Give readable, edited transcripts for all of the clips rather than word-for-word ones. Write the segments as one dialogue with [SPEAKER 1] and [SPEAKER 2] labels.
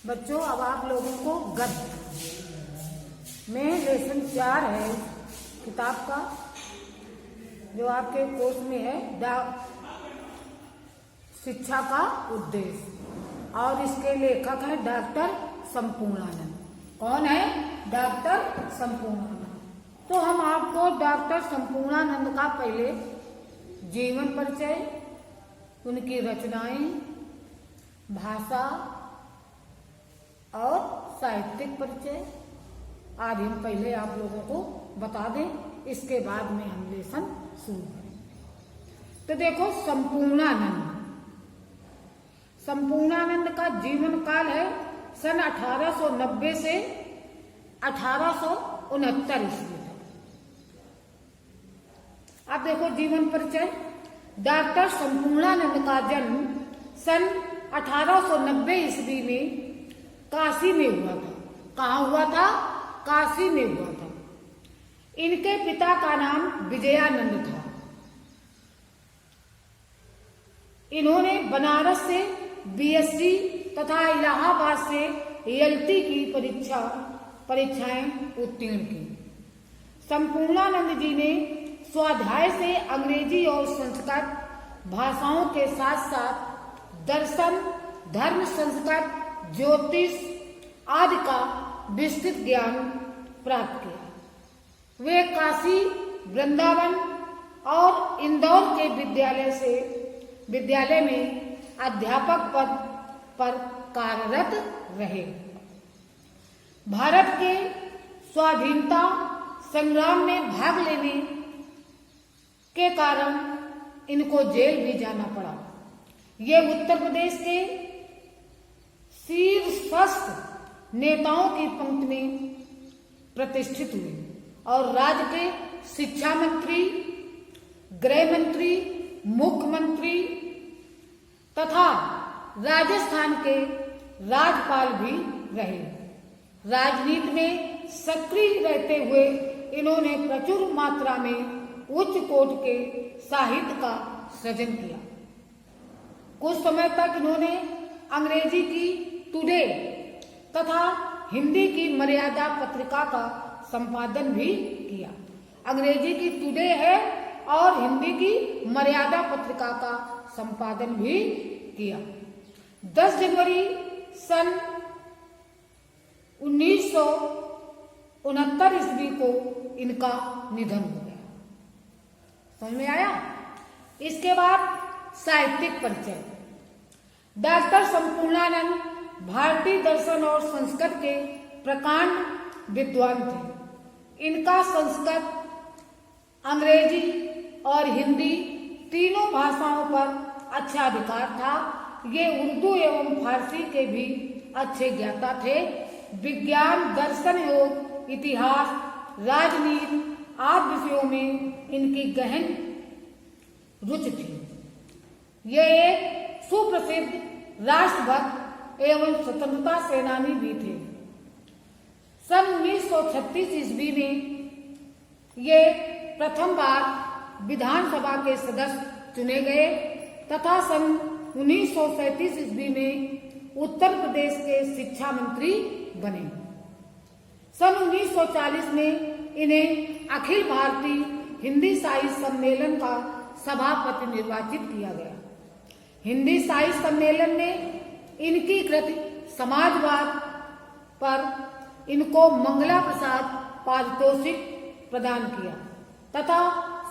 [SPEAKER 1] बच्चों, अब आप लोगों को गद्य में लेसन 4 है किताब का, जो आपके कोर्स में है शिक्षा का उद्देश्य, और इसके लेखक है डॉक्टर संपूर्णानंद। कौन है? डॉक्टर संपूर्णानंद। तो हम आपको डॉक्टर संपूर्णानंद का पहले जीवन परिचय, उनकी रचनाएं, भाषा और साहित्यिक परिचय आदि हम पहले आप लोगों को बता दें, इसके बाद में हम लेसन शुरू करेंगे। तो देखो, संपूर्णानंद का जीवन काल है सन 1890 से 1869 ईस्वी तक। अब देखो जीवन परिचय। डॉक्टर संपूर्णानंद का जन्म सन 1890 ईस्वी में काशी में हुआ था। कहाँ हुआ था? काशी में हुआ था। इनके पिता का नाम विजयानंद था। इन्होंने बनारस से बीएससी तथा इलाहाबाद से एलटी की परीक्षाएं उत्तीर्ण की। संपूर्णानंद जी ने स्वाध्याय से अंग्रेजी और संस्कृत भाषाओं के साथ साथ दर्शन, धर्म, संस्कृत, ज्योतिष आदि का विस्तृत ज्ञान प्राप्त किया। वे काशी, वृंदावन और इंदौर के विद्यालय में अध्यापक पद पर कार्यरत रहे। भारत के स्वाधीनता संग्राम में भाग लेने के कारण इनको जेल भी जाना पड़ा। ये उत्तर प्रदेश के शीर्षस्थ नेताओं की पंक्ति में प्रतिष्ठित हुए और राज्य के शिक्षा मंत्री, गृह मंत्री, मुख्यमंत्री तथा राजस्थान के राज्यपाल भी रहे। राजनीति में सक्रिय रहते हुए इन्होंने प्रचुर मात्रा में उच्च कोटि के साहित्य का सृजन किया। कुछ समय तक इन्होंने अंग्रेजी की टुडे तथा हिंदी की मर्यादा पत्रिका का संपादन भी किया। अंग्रेजी की टुडे है और हिंदी की मर्यादा पत्रिका का संपादन भी किया। 10 जनवरी सन 1969 ईस्वी को इनका निधन हो गया। समझ में आया? इसके बाद साहित्यिक परिचय। डॉक्टर संपूर्णानंद भारतीय दर्शन और संस्कृत के प्रकांड विद्वान थे। इनका संस्कृत, अंग्रेजी और हिंदी तीनों भाषाओं पर अच्छा अधिकार था। ये उर्दू एवं फारसी के भी अच्छे ज्ञाता थे। विज्ञान, दर्शन, योग, इतिहास, राजनीति आदि विषयों में इनकी गहन रुचि थी। ये एक सुप्रसिद्ध राष्ट्रभक्त एवं स्वतंत्रता सेनानी भी थे। सन 1936 ईस्वी में ये प्रथम बार विधानसभा के सदस्य चुने गए तथा सन 1937 ईस्वी में उत्तर प्रदेश के शिक्षा मंत्री बने। सन 1940 में इन्हें अखिल भारतीय हिंदी साहित्य सम्मेलन का सभापति निर्वाचित किया गया। हिंदी साहित्य सम्मेलन ने इनकी कृति समाजवाद पर इनको मंगला प्रसाद पारितोषिक प्रदान किया तथा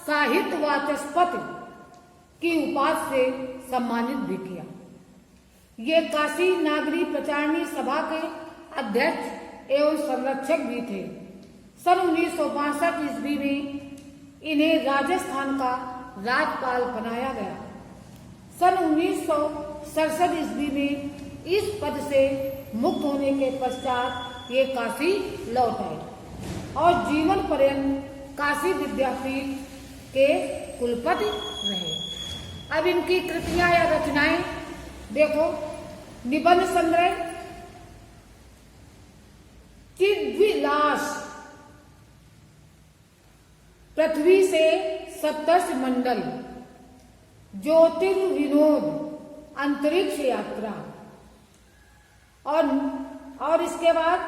[SPEAKER 1] साहित्य वाचस्पति की उपाधि से सम्मानित भी किया। ये काशी नागरी प्रचारणी सभा के अध्यक्ष एवं संरक्षक भी थे। सन 1962 ईस्वी में इन्हें राजस्थान का राज्यपाल बनाया गया। सन 1967 ईस्वी में इस पद से मुक्त होने के पश्चात ये काशी लौट आए और जीवन पर्यंत काशी विद्यापीठ के कुलपति रहे। अब इनकी कृतियां या रचनाएं देखो। निबंध संग्रह चिद्विलास, पृथ्वी से सप्तर्षि मंडल, ज्योतिर्विनोद, अंतरिक्ष यात्रा और इसके बाद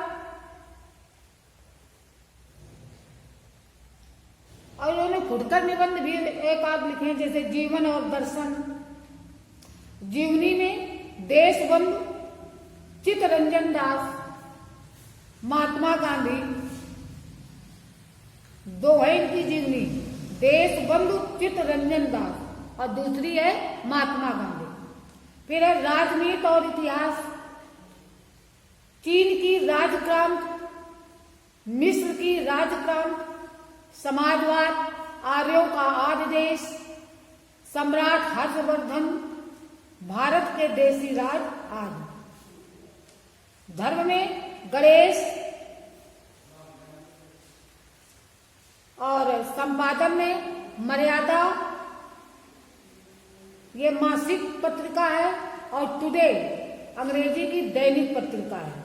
[SPEAKER 1] और इन्होंने फुटकर निबंध भी एक आध लिखे हैं, जैसे जीवन और दर्शन। जीवनी में देशबंधु चित्तरंजन दास, महात्मा गांधी, दो है इनकी जीवनी, देशबंधु चित्तरंजन दास और दूसरी है महात्मा गांधी। फिर है राजनीति और इतिहास, चीन की राजक्रांति, मिस्र की राजक्रांति, समाजवाद, आर्यों का आदि देश, सम्राट हर्षवर्धन, भारत के देसी राज आदि। धर्म में गणेश और संपादन में मर्यादा, ये मासिक पत्रिका है, और टुडे अंग्रेजी की दैनिक पत्रिका है।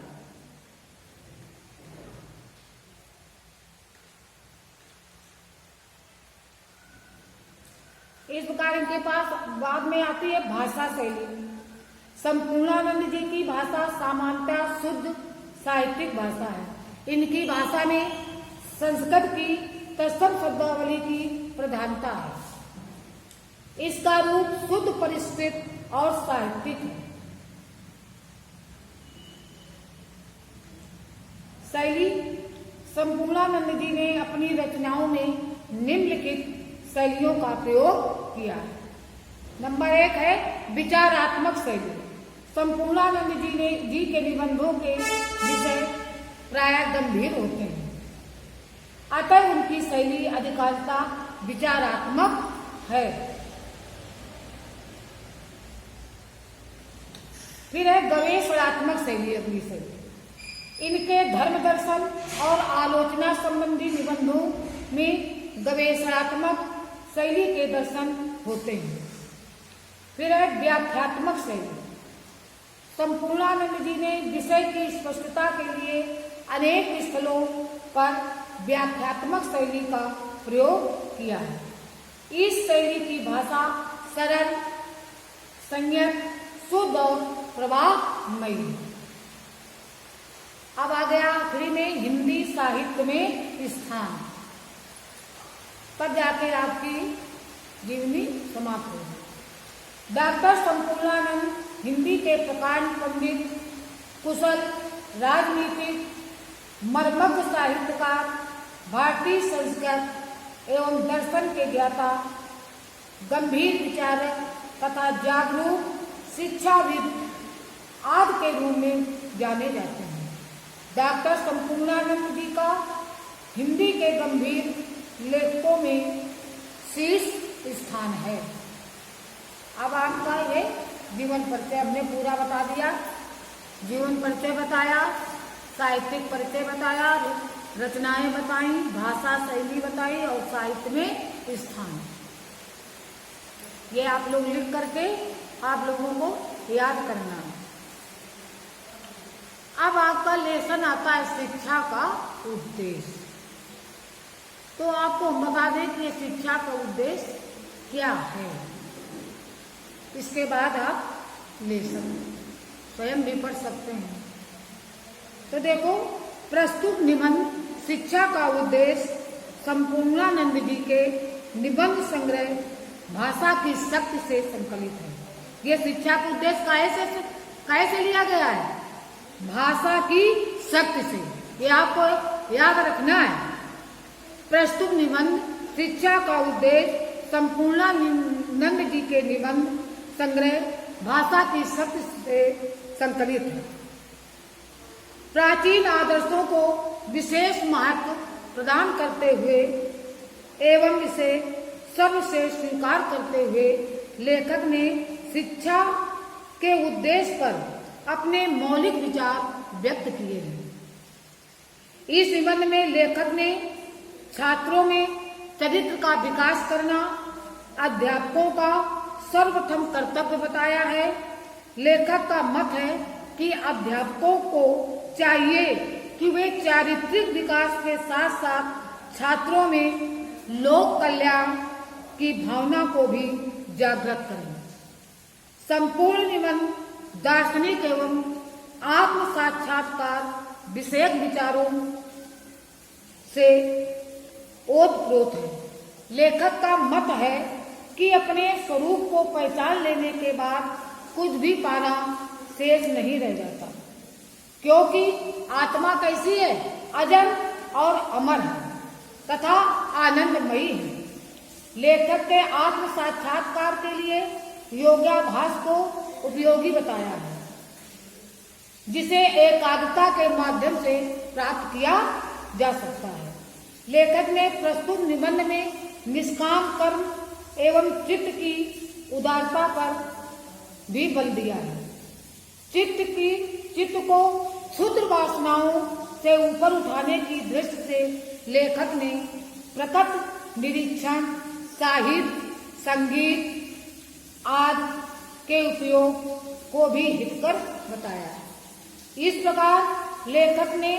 [SPEAKER 1] इस प्रकार इनके पास बाद में आती है भाषा शैली। संपूर्णानंद जी की भाषा सामान्यतः शुद्ध साहित्यिक भाषा है। इनकी भाषा में संस्कृत की तत्सम शब्दावली की प्रधानता है। इसका रूप शुद्ध परिष्कृत और साहित्यिक है। शैली, संपूर्णानंद जी ने अपनी रचनाओं में निम्नलिखित शैलियों का प्रयोग किया है। नंबर 1 है विचारात्मक शैली। संपूर्णानंद जी के निबंधों के विषय प्रायः गंभीर होते हैं, अतः उनकी शैली अधिकांशतः विचारात्मक है। फिर है गवेषणात्मक शैली। अगली शैली, इनके धर्म दर्शन और आलोचना संबंधी निबंधों में गवेषणात्मक शैली के दर्शन होते हैं। फिर है व्याख्यात्मक शैली। संपूर्णानंद जी ने विषय की स्पष्टता के लिए अनेक स्थलों पर व्याख्यात्मक शैली का प्रयोग किया है। इस शैली की भाषा सरल, संयत, शुद्ध और प्रवाहमयी है। अब आ गया आखिरी में हिंदी साहित्य में स्थान, तब जाकर आपकी जीवनी समाप्त होगी। डॉक्टर संपूर्णानंद हिंदी के प्रकांड पंडित, कुशल राजनीतिक, मर्मज्ञ साहित्यकार, भारतीय संस्कृत एवं दर्शन के ज्ञाता, गंभीर विचारक तथा जागरूक शिक्षाविद आदि के रूप में जाने जाते हैं। डॉक्टर संपूर्णानंद जी का हिंदी के गंभीर लेखकों में शीर्ष स्थान है। अब आपका ये जीवन परिचय हमने पूरा बता दिया। जीवन परिचय बताया, साहित्यिक परिचय बताया, रचनाएं बताई, भाषा शैली बताई और साहित्य में स्थान। ये आप लोग लिख करके आप लोगों को याद करना है। अब आपका लेसन आता है शिक्षा का उद्देश्य। तो आपको हम बता दें कि शिक्षा का उद्देश्य क्या है। इसके बाद आप लेसन स्वयं भी पढ़ सकते हैं। तो देखो, प्रस्तुत निबंध शिक्षा का उद्देश्य संपूर्णानंद जी के निबंध संग्रह भाषा की शक्ति से संकलित है। ये शिक्षा का उद्देश्य कैसे लिया गया है? भाषा की शक्ति से। ये आपको याद रखना है। प्रस्तुत निबंध शिक्षा का उद्देश्य संपूर्णानंद जी के निबंध संग्रह भाषा की शक्ति से संकलित है। प्राचीन आदर्शों को विशेष महत्व प्रदान करते हुए एवं इसे सर्वश्रेष्ठ स्वीकार करते हुए लेखक ने शिक्षा के उद्देश्य पर अपने मौलिक विचार व्यक्त किए हैं। इस निबंध में लेखक ने छात्रों में चरित्र का विकास करना अध्यापकों का सर्वप्रथम कर्तव्य बताया है। लेखक का मत है कि अध्यापकों को चाहिए कि वे चारित्रिक विकास के साथ साथ छात्रों में लोक कल्याण की भावना को भी जागृत करें। संपूर्ण निबंध दार्शनिक एवं आत्म साक्षात्कार विषयक विचारों से ओतप्रोत है। लेखक का मत है कि अपने स्वरूप को पहचान लेने के बाद कुछ भी पाना शेष नहीं रह जाता, क्योंकि आत्मा कैसी है? अजर और अमर है तथा आनंदमयी है। लेखक के आत्म साक्षात्कार के लिए योगाभ्यास को उपयोगी बताया है, जिसे एकाग्रता के माध्यम से प्राप्त किया जा सकता है। लेखक ने प्रस्तुत निबंध में निष्काम कर्म एवं चित्त की उदारता पर भी बल दिया है। चित्त को क्षुद्र वासनाओं से ऊपर उठाने की दृष्टि से लेखक ने प्रकट निरीक्षण, साहित्य, संगीत आदि के उपयोग को भी हितकर बताया है। इस प्रकार लेखक ने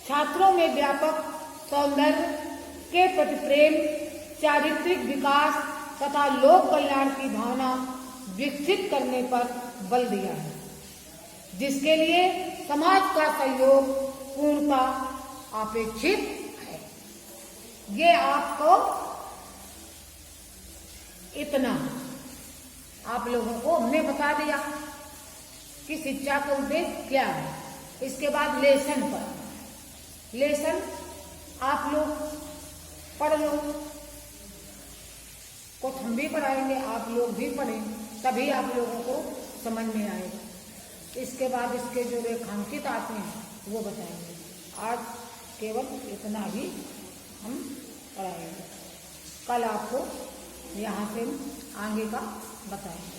[SPEAKER 1] छात्रों में व्यापक सौंदर्य के प्रति प्रेम, चारित्रिक विकास तथा लोक कल्याण की भावना विकसित करने पर बल दिया है, जिसके लिए समाज का सहयोग पूर्णता अपेक्षित है। ये आपको इतना आप लोगों को हमने बता दिया कि शिक्षा का उद्देश्य क्या है। इसके बाद लेसन पर लेसन आप लोग पढ़ लो, कुछ हम भी पढ़ाएंगे, आप लोग भी पढ़ें, तभी आप लोगों को समझ में आएगा। इसके बाद इसके जो रेखांकित आते हैं वो बताएंगे। आज केवल इतना ही हम पढ़ाएंगे, कल आपको यहाँ से आगे का बताएंगे।